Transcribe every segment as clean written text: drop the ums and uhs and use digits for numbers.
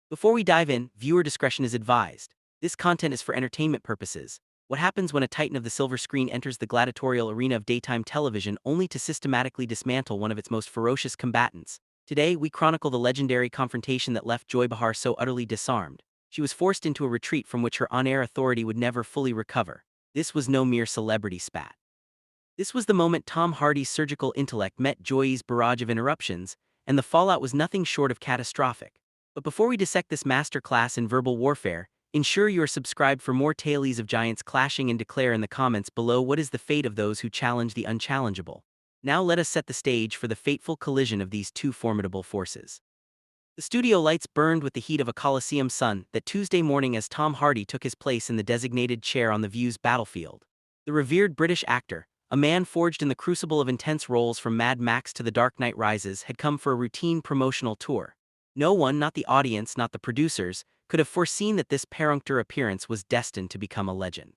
Before we dive in, viewer discretion is advised. This content is for entertainment purposes. What happens when a titan of the silver screen enters the gladiatorial arena of daytime television only to systematically dismantle one of its most ferocious combatants? Today, we chronicle the legendary confrontation that left Joy Behar so utterly disarmed. She was forced into a retreat from which her on-air authority would never fully recover. This was no mere celebrity spat. This was the moment Tom Hardy's surgical intellect met Joy's barrage of interruptions, and the fallout was nothing short of catastrophic. But before we dissect this masterclass in verbal warfare, ensure you are subscribed for more tales of giants clashing and declare in the comments below what is the fate of those who challenge the unchallengeable. Now let us set the stage for the fateful collision of these two formidable forces. The studio lights burned with the heat of a Coliseum sun that Tuesday morning as Tom Hardy took his place in the designated chair on the View's battlefield. The revered British actor, a man forged in the crucible of intense roles from Mad Max to The Dark Knight Rises, had come for a routine promotional tour. No one, not the audience, not the producers, could have foreseen that this perfunctory appearance was destined to become a legend.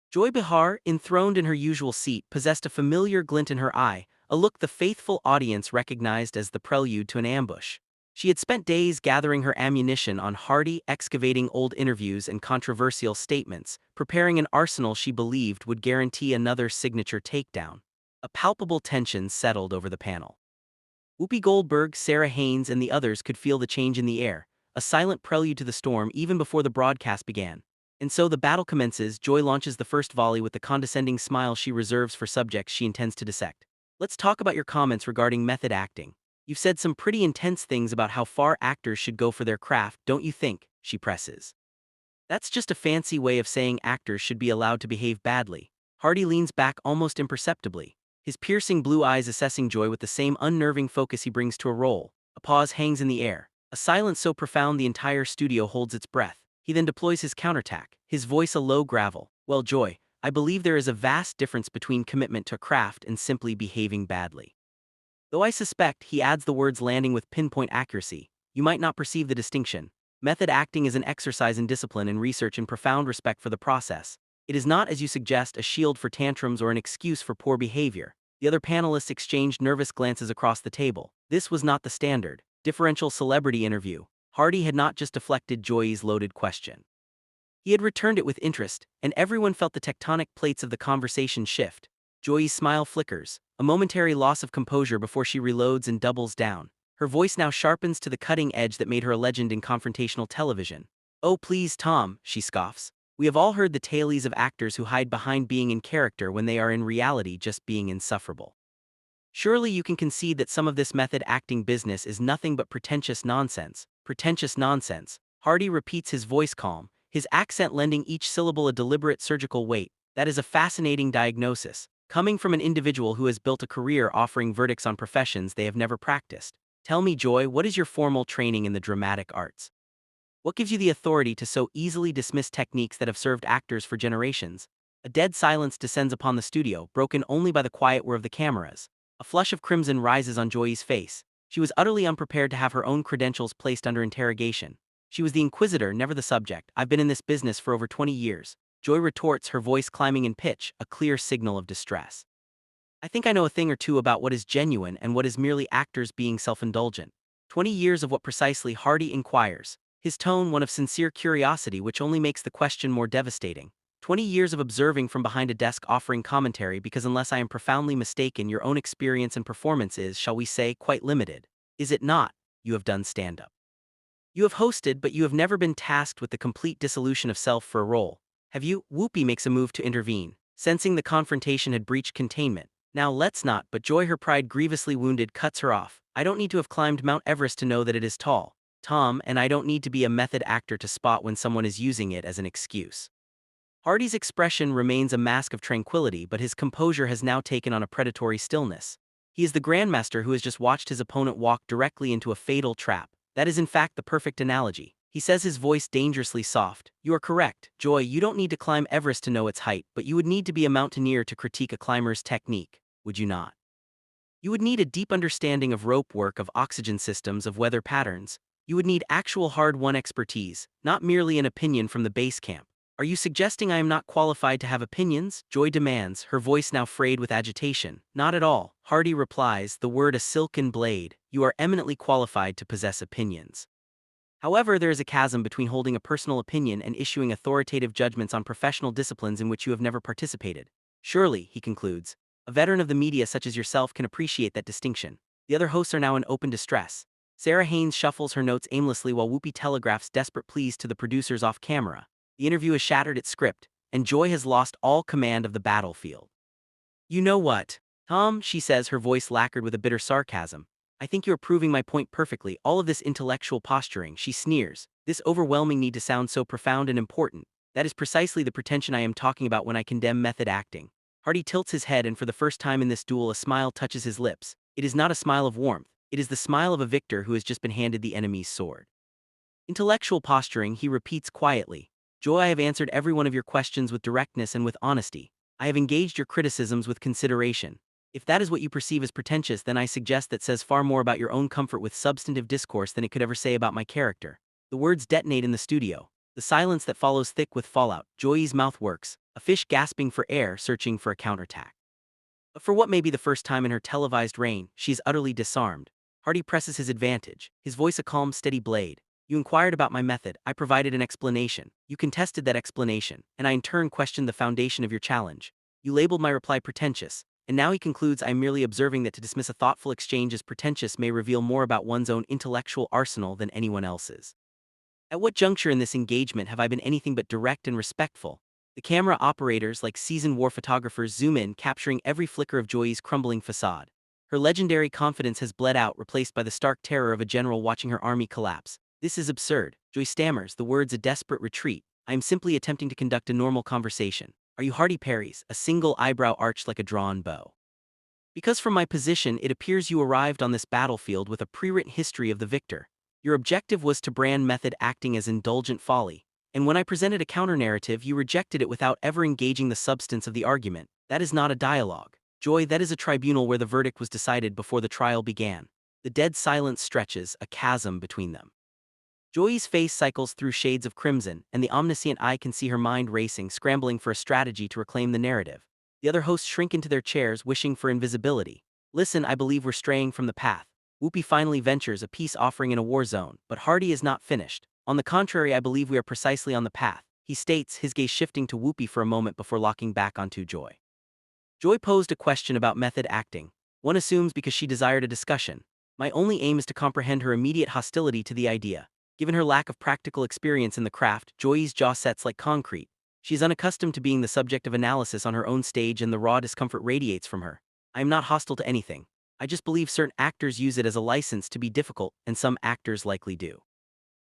Joy Behar, enthroned in her usual seat, possessed a familiar glint in her eye, a look the faithful audience recognized as the prelude to an ambush. She had spent days gathering her ammunition on Hardy, excavating old interviews and controversial statements, preparing an arsenal she believed would guarantee another signature takedown. A palpable tension settled over the panel. Whoopi Goldberg, Sarah Haynes, and the others could feel the change in the air, a silent prelude to the storm even before the broadcast began. And so the battle commences. Joy launches the first volley with the condescending smile she reserves for subjects she intends to dissect. Let's talk about your comments regarding method acting. You've said some pretty intense things about how far actors should go for their craft, don't you think? She presses. That's just a fancy way of saying actors should be allowed to behave badly. Hardy leans back almost imperceptibly, his piercing blue eyes assessing Joy with the same unnerving focus he brings to a role. A pause hangs in the air, a silence so profound the entire studio holds its breath. He then deploys his counterattack, his voice a low gravel. Well, Joy, I believe there is a vast difference between commitment to craft and simply behaving badly. Though I suspect, he adds, the words landing with pinpoint accuracy, you might not perceive the distinction. Method acting is an exercise in discipline and research and profound respect for the process. It is not, as you suggest, a shield for tantrums or an excuse for poor behavior. The other panelists exchanged nervous glances across the table. This was not the standard, differential celebrity interview. Hardy had not just deflected Joy's loaded question. He had returned it with interest, and everyone felt the tectonic plates of the conversation shift. Joy's smile flickers, a momentary loss of composure before she reloads and doubles down. Her voice now sharpens to the cutting edge that made her a legend in confrontational television. Oh please, Tom, she scoffs. We have all heard the tales of actors who hide behind being in character when they are in reality just being insufferable. Surely you can concede that some of this method acting business is nothing but pretentious nonsense. Pretentious nonsense. Hardy repeats, his voice calm, his accent lending each syllable a deliberate surgical weight. That is a fascinating diagnosis, coming from an individual who has built a career offering verdicts on professions they have never practiced. Tell me, Joy, what is your formal training in the dramatic arts? What gives you the authority to so easily dismiss techniques that have served actors for generations? A dead silence descends upon the studio, broken only by the quiet whir of the cameras. A flush of crimson rises on Joy's face. She was utterly unprepared to have her own credentials placed under interrogation. She was the inquisitor, never the subject. I've been in this business for over 20 years. Joy retorts, her voice climbing in pitch, a clear signal of distress. I think I know a thing or two about what is genuine and what is merely actors being self-indulgent. 20 years of what precisely? Hardy inquires, his tone one of sincere curiosity which only makes the question more devastating. 20 years of observing from behind a desk offering commentary because unless I am profoundly mistaken your own experience and performance is, shall we say, quite limited. Is it not? You have done stand-up. You have hosted, but you have never been tasked with the complete dissolution of self for a role. Have you? Whoopi makes a move to intervene, sensing the confrontation had breached containment. Now let's not, but Joy, her pride grievously wounded, cuts her off. I don't need to have climbed Mount Everest to know that it is tall, Tom, and I don't need to be a method actor to spot when someone is using it as an excuse. Hardy's expression remains a mask of tranquility, but his composure has now taken on a predatory stillness. He is the grandmaster who has just watched his opponent walk directly into a fatal trap. That is in fact the perfect analogy. He says, his voice dangerously soft. You are correct, Joy, you don't need to climb Everest to know its height, but you would need to be a mountaineer to critique a climber's technique, would you not? You would need a deep understanding of rope work, of oxygen systems, of weather patterns. You would need actual hard-won expertise, not merely an opinion from the base camp. Are you suggesting I am not qualified to have opinions? Joy demands, her voice now frayed with agitation. Not at all, Hardy replies, the word a silken blade. You are eminently qualified to possess opinions. However, there is a chasm between holding a personal opinion and issuing authoritative judgments on professional disciplines in which you have never participated. Surely, he concludes, a veteran of the media such as yourself can appreciate that distinction. The other hosts are now in open distress. Sarah Haynes shuffles her notes aimlessly while Whoopi telegraphs desperate pleas to the producers off camera. The interview has shattered its script, and Joy has lost all command of the battlefield. You know what, Tom, she says, her voice lacquered with a bitter sarcasm. I think you're proving my point perfectly. All of this intellectual posturing, she sneers, this overwhelming need to sound so profound and important. That is precisely the pretension I am talking about when I condemn method acting. Hardy tilts his head, and for the first time in this duel a smile touches his lips. It is not a smile of warmth, it is the smile of a victor who has just been handed the enemy's sword. Intellectual posturing, he repeats quietly. Joy, I have answered every one of your questions with directness and with honesty. I have engaged your criticisms with consideration. If that is what you perceive as pretentious, then I suggest that says far more about your own comfort with substantive discourse than it could ever say about my character. The words detonate in the studio. The silence that follows thick with fallout. Joy's mouth works, a fish gasping for air, searching for a counterattack. But for what may be the first time in her televised reign, she is utterly disarmed. Hardy presses his advantage, his voice a calm, steady blade. You inquired about my method, I provided an explanation. You contested that explanation, and I in turn questioned the foundation of your challenge. You labeled my reply pretentious, and now he concludes I am merely observing that to dismiss a thoughtful exchange as pretentious may reveal more about one's own intellectual arsenal than anyone else's. At what juncture in this engagement have I been anything but direct and respectful? The camera operators, like seasoned war photographers, zoom in, capturing every flicker of Joy's crumbling facade. Her legendary confidence has bled out, replaced by the stark terror of a general watching her army collapse. This is absurd, Joy stammers, the words a desperate retreat. I am simply attempting to conduct a normal conversation. Are you? Hardy parries, a single eyebrow arched like a drawn bow. Because from my position it appears you arrived on this battlefield with a pre-written history of the victor. Your objective was to brand method acting as indulgent folly, and when I presented a counter-narrative you rejected it without ever engaging the substance of the argument. That is not a dialogue, Joy, that is a tribunal where the verdict was decided before the trial began. The dead silence stretches, a chasm between them. Joy's face cycles through shades of crimson, and the omniscient eye can see her mind racing, scrambling for a strategy to reclaim the narrative. The other hosts shrink into their chairs, wishing for invisibility. Listen, I believe we're straying from the path. Whoopi finally ventures, a peace offering in a war zone, but Hardy is not finished. On the contrary, I believe we are precisely on the path, he states, his gaze shifting to Whoopi for a moment before locking back onto Joy. Joy posed a question about method acting. One assumes because she desired a discussion. My only aim is to comprehend her immediate hostility to the idea. Given her lack of practical experience in the craft, Joy's jaw sets like concrete. She is unaccustomed to being the subject of analysis on her own stage, and the raw discomfort radiates from her. I am not hostile to anything. I just believe certain actors use it as a license to be difficult, and some actors likely do.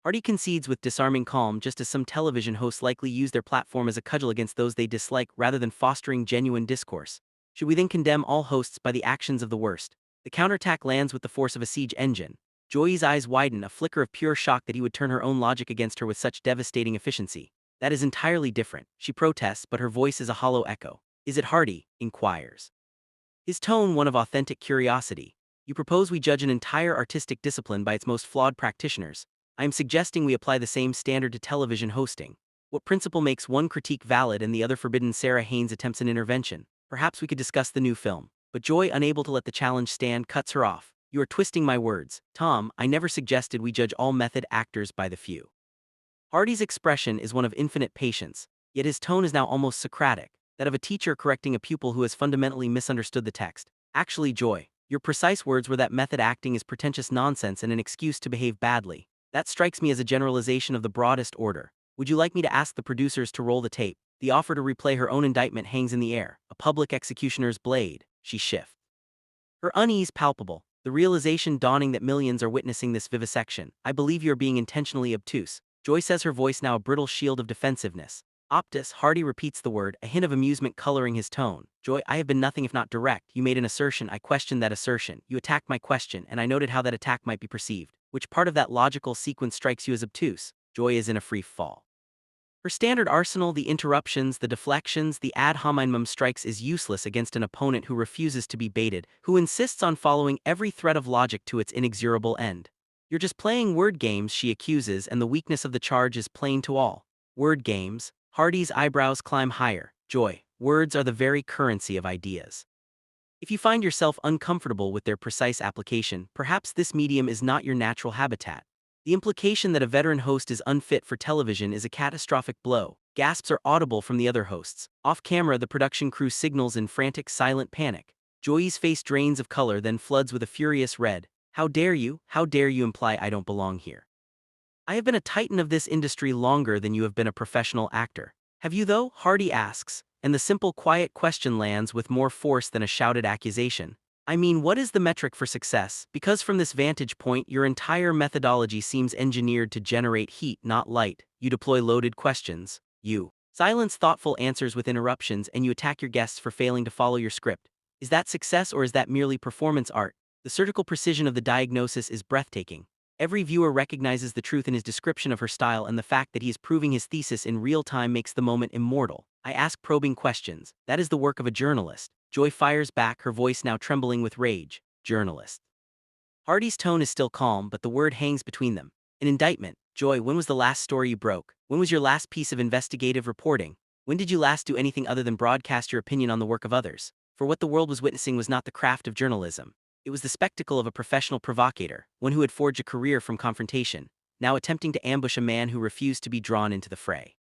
Hardy concedes with disarming calm, just as some television hosts likely use their platform as a cudgel against those they dislike rather than fostering genuine discourse. Should we then condemn all hosts by the actions of the worst? The counterattack lands with the force of a siege engine. Joy's eyes widen, a flicker of pure shock that he would turn her own logic against her with such devastating efficiency. That is entirely different, she protests, but her voice is a hollow echo. Is it? Hardy inquires, his tone one of authentic curiosity. You propose we judge an entire artistic discipline by its most flawed practitioners. I am suggesting we apply the same standard to television hosting. What principle makes one critique valid and the other forbidden? Sarah Haynes attempts an intervention. Perhaps we could discuss the new film. But Joy, unable to let the challenge stand, cuts her off. You are twisting my words, Tom. I never suggested we judge all method actors by the few. Hardy's expression is one of infinite patience, yet his tone is now almost Socratic, that of a teacher correcting a pupil who has fundamentally misunderstood the text. Actually, Joy, your precise words were that method acting is pretentious nonsense and an excuse to behave badly. That strikes me as a generalization of the broadest order. Would you like me to ask the producers to roll the tape? The offer to replay her own indictment hangs in the air, a public executioner's blade. She shifts, her unease palpable, the realization dawning that millions are witnessing this vivisection. I believe you're being intentionally obtuse, Joy says, her voice now a brittle shield of defensiveness. Optus, Hardy repeats the word, a hint of amusement coloring his tone. Joy, I have been nothing if not direct. You made an assertion, I questioned that assertion. You attacked my question, and I noted how that attack might be perceived. Which part of that logical sequence strikes you as obtuse? Joy is in a free fall. Her standard arsenal, the interruptions, the deflections, the ad hominem strikes, is useless against an opponent who refuses to be baited, who insists on following every thread of logic to its inexorable end. You're just playing word games, she accuses, and the weakness of the charge is plain to all. Word games? Hardy's eyebrows climb higher. Joy, words are the very currency of ideas. If you find yourself uncomfortable with their precise application, perhaps this medium is not your natural habitat. The implication that a veteran host is unfit for television is a catastrophic blow. Gasps are audible from the other hosts. Off camera, the production crew signals in frantic, silent panic. Joy's face drains of color, then floods with a furious red. How dare you? How dare you imply I don't belong here? I have been a titan of this industry longer than you have been a professional actor. Have you though? Hardy asks, and the simple, quiet question lands with more force than a shouted accusation. I mean, what is the metric for success? Because from this vantage point, your entire methodology seems engineered to generate heat, not light. You deploy loaded questions. You silence thoughtful answers with interruptions, and you attack your guests for failing to follow your script. Is that success, or is that merely performance art? The surgical precision of the diagnosis is breathtaking. Every viewer recognizes the truth in his description of her style, and the fact that he is proving his thesis in real time makes the moment immortal. I ask probing questions. That is the work of a journalist. Joy fires back, her voice now trembling with rage. Journalist. Hardy's tone is still calm, but the word hangs between them. An indictment. Joy, when was the last story you broke? When was your last piece of investigative reporting? When did you last do anything other than broadcast your opinion on the work of others? For what the world was witnessing was not the craft of journalism. It was the spectacle of a professional provocator, one who had forged a career from confrontation, now attempting to ambush a man who refused to be drawn into the fray.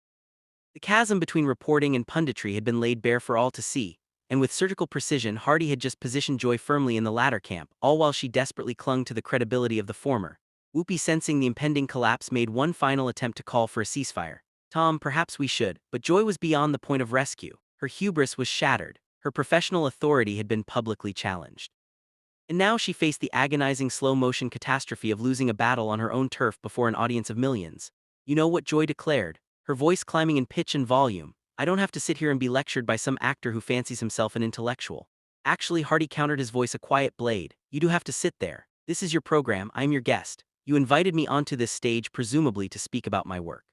The chasm between reporting and punditry had been laid bare for all to see, and with surgical precision, Hardy had just positioned Joy firmly in the latter camp, all while she desperately clung to the credibility of the former. Whoopi, sensing the impending collapse, made one final attempt to call for a ceasefire. Tom, perhaps we should, but Joy was beyond the point of rescue. Her hubris was shattered. Her professional authority had been publicly challenged. And now she faced the agonizing slow-motion catastrophe of losing a battle on her own turf before an audience of millions. You know what Joy declared, her voice climbing in pitch and volume. I don't have to sit here and be lectured by some actor who fancies himself an intellectual. Actually, Hardy countered, his voice a quiet blade. You do have to sit there. This is your program, I am your guest. You invited me onto this stage presumably to speak about my work.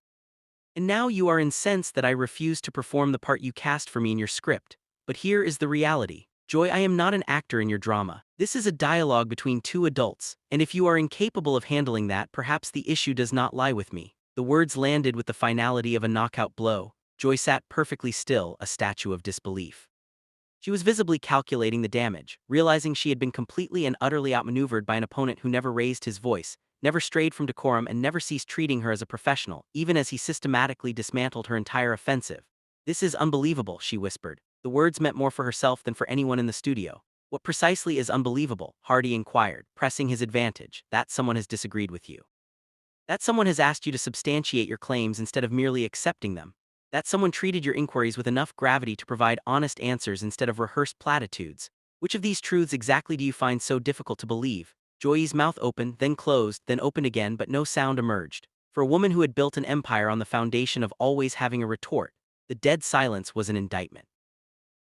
And now you are incensed that I refuse to perform the part you cast for me in your script. But here is the reality. Joy, I am not an actor in your drama. This is a dialogue between two adults, and if you are incapable of handling that, perhaps the issue does not lie with me. The words landed with the finality of a knockout blow. Joy sat perfectly still, a statue of disbelief. She was visibly calculating the damage, realizing she had been completely and utterly outmaneuvered by an opponent who never raised his voice, never strayed from decorum, and never ceased treating her as a professional, even as he systematically dismantled her entire offensive. This is unbelievable, she whispered. The words meant more for herself than for anyone in the studio. What precisely is unbelievable? Hardy inquired, pressing his advantage. That someone has disagreed with you. That someone has asked you to substantiate your claims instead of merely accepting them. That someone treated your inquiries with enough gravity to provide honest answers instead of rehearsed platitudes. Which of these truths exactly do you find so difficult to believe? Joy's mouth opened, then closed, then opened again, but no sound emerged. For a woman who had built an empire on the foundation of always having a retort, the dead silence was an indictment.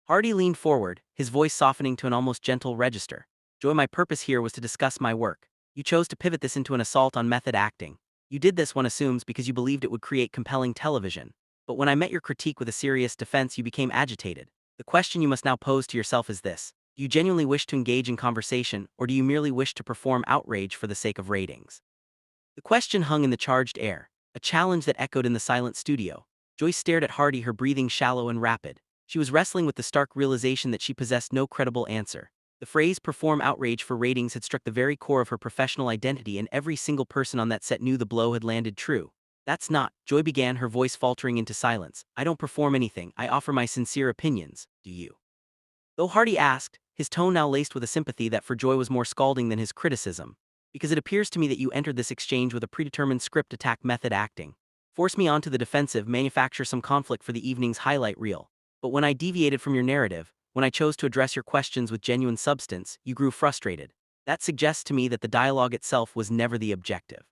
Hardy leaned forward, his voice softening to an almost gentle register. Joy, my purpose here was to discuss my work. You chose to pivot this into an assault on method acting. You did this, one assumes, because you believed it would create compelling television. But when I met your critique with a serious defense, you became agitated. The question you must now pose to yourself is this. Do you genuinely wish to engage in conversation, or do you merely wish to perform outrage for the sake of ratings? The question hung in the charged air, a challenge that echoed in the silent studio. Joy stared at Hardy, her breathing shallow and rapid. She was wrestling with the stark realization that she possessed no credible answer. The phrase perform outrage for ratings had struck the very core of her professional identity, and every single person on that set knew the blow had landed true. That's not, Joy began, her voice faltering into silence. I don't perform anything, I offer my sincere opinions, do you? Though Hardy asked, his tone now laced with a sympathy that for Joy was more scalding than his criticism. Because it appears to me that you entered this exchange with a predetermined script attack, method acting. Force me onto the defensive, manufacture some conflict for the evening's highlight reel. But when I deviated from your narrative, when I chose to address your questions with genuine substance, you grew frustrated. That suggests to me that the dialogue itself was never the objective.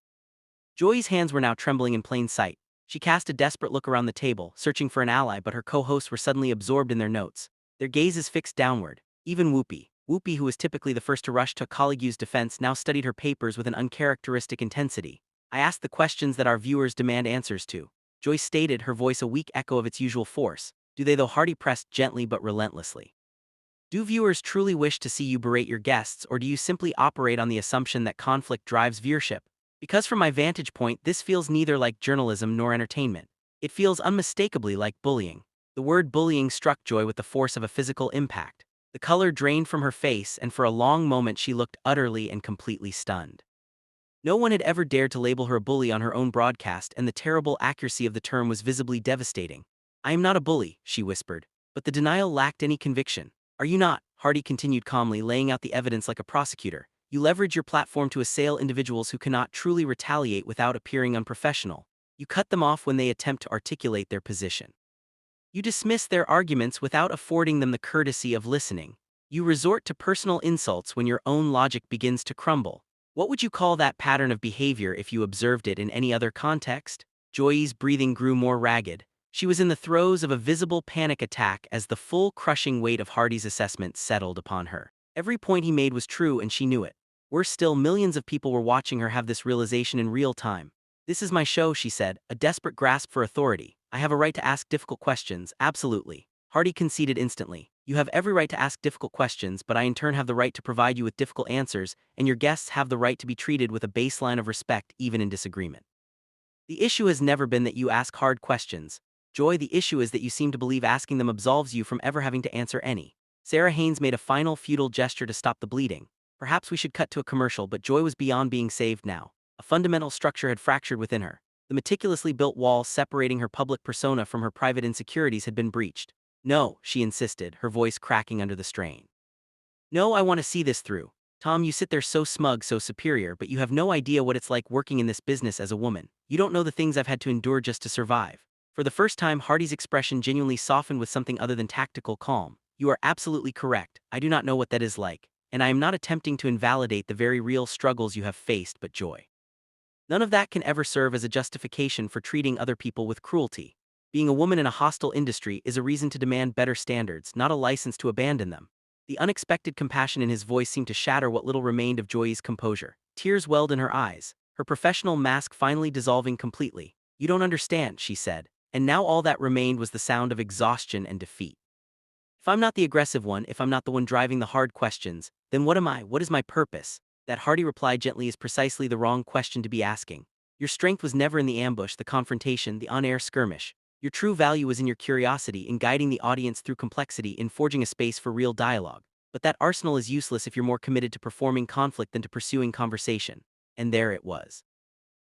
Joy's hands were now trembling in plain sight. She cast a desperate look around the table, searching for an ally, but her co-hosts were suddenly absorbed in their notes. Their gazes fixed downward. Even Whoopi, who was typically the first to rush to a colleague's defense, now studied her papers with an uncharacteristic intensity. I asked the questions that our viewers demand answers to. Joy stated, her voice a weak echo of its usual force. Do they, though? Hardy pressed gently but relentlessly. Do viewers truly wish to see you berate your guests, or do you simply operate on the assumption that conflict drives viewership? Because from my vantage point, this feels neither like journalism nor entertainment. It feels unmistakably like bullying. The word bullying struck Joy with the force of a physical impact. The color drained from her face, and for a long moment she looked utterly and completely stunned. No one had ever dared to label her a bully on her own broadcast, and the terrible accuracy of the term was visibly devastating. "I am not a bully," she whispered. But the denial lacked any conviction. "Are you not?" Hardy continued calmly, laying out the evidence like a prosecutor. "You leverage your platform to assail individuals who cannot truly retaliate without appearing unprofessional. You cut them off when they attempt to articulate their position. You dismiss their arguments without affording them the courtesy of listening. You resort to personal insults when your own logic begins to crumble. What would you call that pattern of behavior if you observed it in any other context?" Joy's breathing grew more ragged. She was in the throes of a visible panic attack as the full crushing weight of Hardy's assessment settled upon her. Every point he made was true, and she knew it. Worse still, millions of people were watching her have this realization in real time. "This is my show," she said, a desperate grasp for authority. "I have a right to ask difficult questions, absolutely." Hardy conceded instantly. "You have every right to ask difficult questions, but I in turn have the right to provide you with difficult answers, and your guests have the right to be treated with a baseline of respect even in disagreement. The issue has never been that you ask hard questions, Joy. The issue is that you seem to believe asking them absolves you from ever having to answer any." Sarah Haynes made a final futile gesture to stop the bleeding. Perhaps we should cut to a commercial, but Joy was beyond being saved now. A fundamental structure had fractured within her. The meticulously built wall separating her public persona from her private insecurities had been breached. "No," she insisted, her voice cracking under the strain. "No, I want to see this through. Tom, you sit there so smug, so superior, but you have no idea what it's like working in this business as a woman. You don't know the things I've had to endure just to survive." For the first time, Hardy's expression genuinely softened with something other than tactical calm. "You are absolutely correct. I do not know what that is like, and I am not attempting to invalidate the very real struggles you have faced, but Joy, none of that can ever serve as a justification for treating other people with cruelty. Being a woman in a hostile industry is a reason to demand better standards, not a license to abandon them." The unexpected compassion in his voice seemed to shatter what little remained of Joy's composure. Tears welled in her eyes, her professional mask finally dissolving completely. "You don't understand," she said, and now all that remained was the sound of exhaustion and defeat. "If I'm not the aggressive one, if I'm not the one driving the hard questions, then what am I? What is my purpose?" That, Hardy replied gently, is precisely the wrong question to be asking. Your strength was never in the ambush, the confrontation, the on-air skirmish. Your true value was in your curiosity, in guiding the audience through complexity, in forging a space for real dialogue. But that arsenal is useless if you're more committed to performing conflict than to pursuing conversation. And there it was.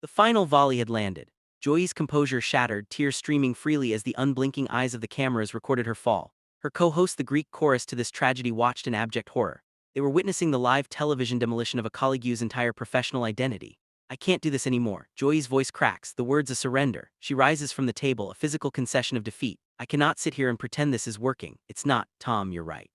The final volley had landed. Joy's composure shattered, tears streaming freely as the unblinking eyes of the cameras recorded her fall. Her co-host, the Greek chorus to this tragedy, watched in abject horror. They were witnessing the live television demolition of a colleague's entire professional identity. "I can't do this anymore." Joy's voice cracks, the words a surrender. She rises from the table, a physical concession of defeat. "I cannot sit here and pretend this is working. It's not. Tom, you're right.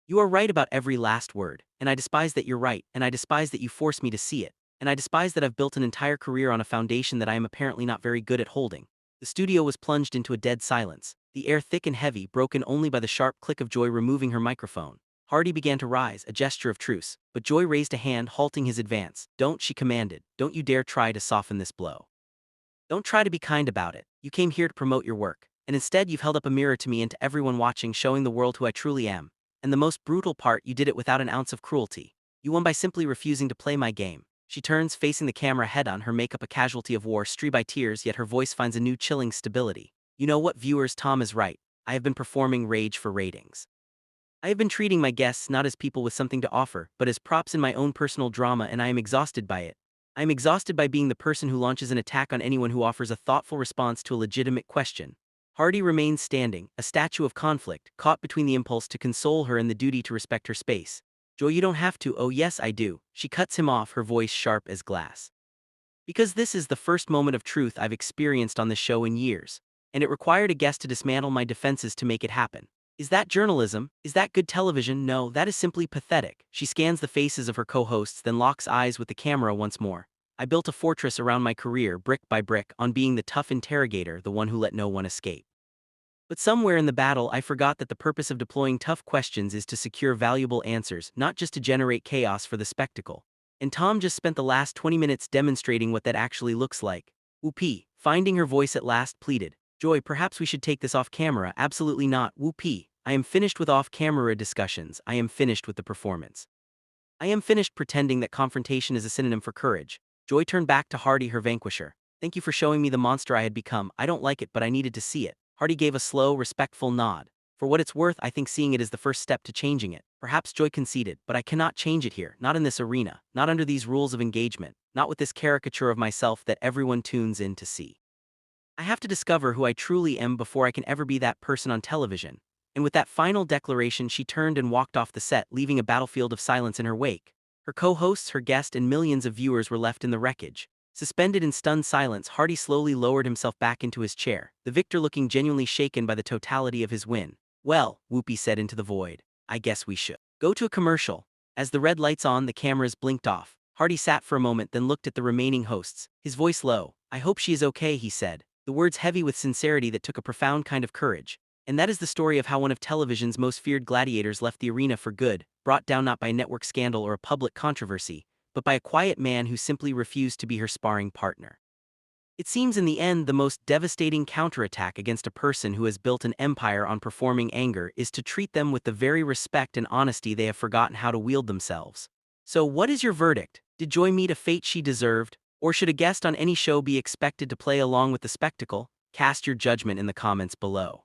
You are right about every last word, and I despise that you're right, and I despise that you force me to see it, and I despise that I've built an entire career on a foundation that I am apparently not very good at holding." The studio was plunged into a dead silence, the air thick and heavy, broken only by the sharp click of Joy removing her microphone. Hardy began to rise, a gesture of truce, but Joy raised a hand, halting his advance. "Don't," she commanded. "Don't you dare try to soften this blow. Don't try to be kind about it. You came here to promote your work, and instead you've held up a mirror to me and to everyone watching, showing the world who I truly am. And the most brutal part, you did it without an ounce of cruelty. You won by simply refusing to play my game." She turns, facing the camera head-on, her makeup a casualty of war, streaked by tears, yet her voice finds a new chilling stability. "You know what, viewers, Tom is right. I have been performing rage for ratings. I have been treating my guests not as people with something to offer, but as props in my own personal drama, and I am exhausted by it. I am exhausted by being the person who launches an attack on anyone who offers a thoughtful response to a legitimate question." Hardy remained standing, a statue of conflict, caught between the impulse to console her and the duty to respect her space. "Joy, you don't have to." "Oh yes, I do." She cuts him off, her voice sharp as glass. "Because this is the first moment of truth I've experienced on this show in years, and it required a guest to dismantle my defenses to make it happen. Is that journalism? Is that good television? No, that is simply pathetic." She scans the faces of her co-hosts, then locks eyes with the camera once more. "I built a fortress around my career, brick by brick, on being the tough interrogator, the one who let no one escape. But somewhere in the battle I forgot that the purpose of deploying tough questions is to secure valuable answers, not just to generate chaos for the spectacle. And Tom just spent the last 20 minutes demonstrating what that actually looks like." Whoopee, finding her voice at last, pleaded. "Joy, perhaps we should take this off camera." "Absolutely not." Whoopee, I am finished with off-camera discussions. I am finished with the performance. I am finished pretending that confrontation is a synonym for courage." Joy turned back to Hardy, her vanquisher. "Thank you for showing me the monster I had become. I don't like it, but I needed to see it." Hardy gave a slow, respectful nod. "For what it's worth, I think seeing it is the first step to changing it." Perhaps Joy conceded, but I cannot change it here, not in this arena, not under these rules of engagement, not with this caricature of myself that everyone tunes in to see. I have to discover who I truly am before I can ever be that person on television. And with that final declaration, she turned and walked off the set, leaving a battlefield of silence in her wake. Her co-hosts, her guest, and millions of viewers were left in the wreckage. Suspended in stunned silence, Hardy slowly lowered himself back into his chair, the victor looking genuinely shaken by the totality of his win. Well, Whoopi said into the void, I guess we should go to a commercial. As the red lights on, the cameras blinked off. Hardy sat for a moment, then looked at the remaining hosts, his voice low. I hope she is okay, he said, the words heavy with sincerity that took a profound kind of courage. And that is the story of how one of television's most feared gladiators left the arena for good, brought down not by a network scandal or a public controversy, but by a quiet man who simply refused to be her sparring partner. It seems in the end the most devastating counterattack against a person who has built an empire on performing anger is to treat them with the very respect and honesty they have forgotten how to wield themselves. So what is your verdict? Did Joy meet a fate she deserved? Or should a guest on any show be expected to play along with the spectacle? Cast your judgment in the comments below.